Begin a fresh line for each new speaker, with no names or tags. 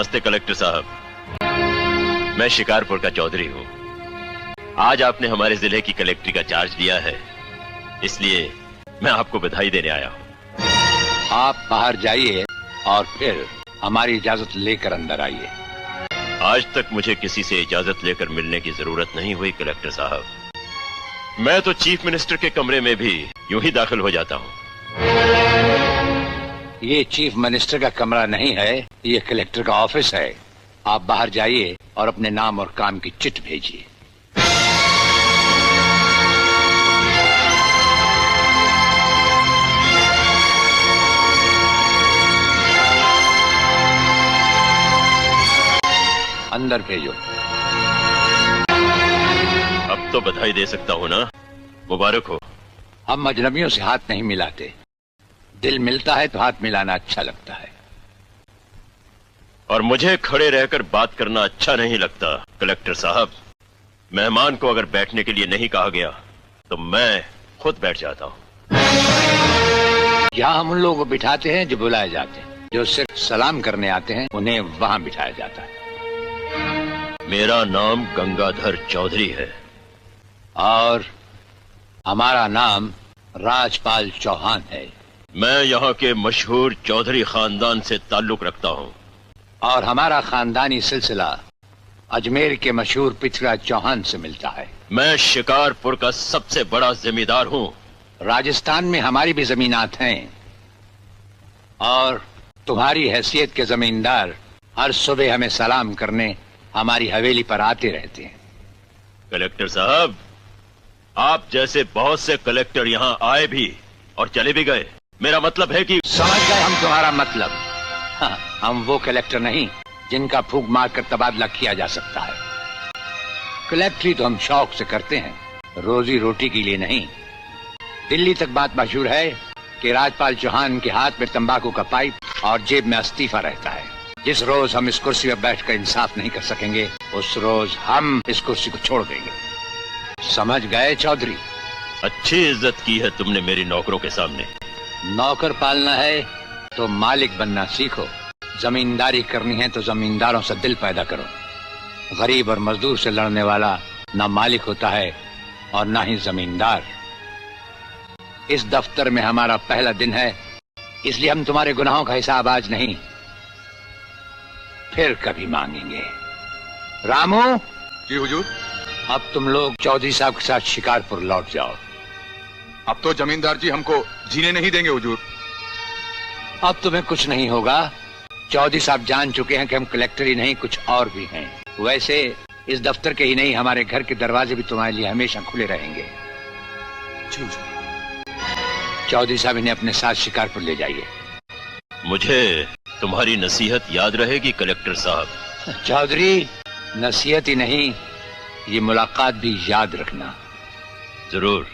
नमस्ते कलेक्टर साहब, मैं शिकारपुर का चौधरी हूँ। आज आपने हमारे जिले की कलेक्ट्री का चार्ज लिया है, इसलिए मैं आपको बधाई देने आया हूँ।
आप बाहर जाइए और फिर हमारी इजाजत लेकर अंदर आइए।
आज तक मुझे किसी से इजाजत लेकर मिलने की जरूरत नहीं हुई कलेक्टर साहब। मैं तो चीफ मिनिस्टर के कमरे में भी यूं ही दाखिल हो जाता हूँ।
ये चीफ मिनिस्टर का कमरा नहीं है, ये कलेक्टर का ऑफिस है। आप बाहर जाइए और अपने नाम और काम की चिट भेजिए। अंदर भेजो।
अब तो बधाई दे सकता हूँ ना? मुबारक हो।
हम अजनबियों से हाथ नहीं मिलाते, दिल मिलता है तो हाथ मिलाना अच्छा लगता है।
और मुझे खड़े रहकर बात करना अच्छा नहीं लगता कलेक्टर साहब। मेहमान को अगर बैठने के लिए नहीं कहा गया तो मैं खुद बैठ जाता हूँ।
यहाँ हम उन लोगों को बिठाते हैं जो बुलाए जाते हैं, जो सिर्फ सलाम करने आते हैं उन्हें वहाँ बिठाया जाता है।
मेरा नाम गंगाधर चौधरी है
और हमारा नाम राजपाल चौहान है।
मैं यहाँ के मशहूर चौधरी खानदान से ताल्लुक रखता हूँ
और हमारा खानदानी सिलसिला अजमेर के मशहूर पृथ्वीराज चौहान से मिलता है।
मैं शिकारपुर का सबसे बड़ा जमींदार हूँ।
राजस्थान में हमारी भी जमीनात हैं और तुम्हारी हैसियत के जमींदार हर सुबह हमें सलाम करने हमारी हवेली पर आते रहते हैं।
कलेक्टर साहब, आप जैसे बहुत से कलेक्टर यहाँ आए भी और चले भी गए। मेरा मतलब है कि
समझ गए हम तुम्हारा मतलब। हाँ, हम वो कलेक्टर नहीं जिनका फूंक मार कर तबादला किया जा सकता है। कलेक्टरी तो हम शौक से करते हैं, रोजी रोटी के लिए नहीं। दिल्ली तक बात मशहूर है कि राजपाल चौहान के हाथ में तंबाकू का पाइप और जेब में इस्तीफा रहता है। जिस रोज हम इस कुर्सी पर बैठकर इंसाफ नहीं कर सकेंगे, उस रोज हम इस कुर्सी को छोड़ देंगे। समझ गए चौधरी?
अच्छी इज्जत की है तुमने मेरी नौकरों के सामने।
नौकर पालना है तो मालिक बनना सीखो। जमींदारी करनी है तो जमींदारों से दिल पैदा करो। गरीब और मजदूर से लड़ने वाला ना मालिक होता है और ना ही जमींदार। इस दफ्तर में हमारा पहला दिन है, इसलिए हम तुम्हारे गुनाहों का हिसाब आज नहीं फिर कभी मांगेंगे। रामू।
जी हुजूर।
अब तुम लोग चौधरी साहब के साथ शिकारपुर लौट जाओ।
अब तो जमींदार जी हमको जीने नहीं देंगे हुजूर।
अब तुम्हें कुछ नहीं होगा। चौधरी साहब जान चुके हैं कि हम कलेक्टर ही नहीं कुछ और भी हैं। वैसे इस दफ्तर के ही नहीं, हमारे घर के दरवाजे भी तुम्हारे लिए हमेशा खुले रहेंगे। चौधरी साहब इन्हें अपने साथ शिकारपुर ले जाइए।
मुझे तुम्हारी नसीहत याद रहेगी कलेक्टर साहब।
चौधरी, नसीहत ही नहीं, ये मुलाकात भी याद रखना।
जरूर।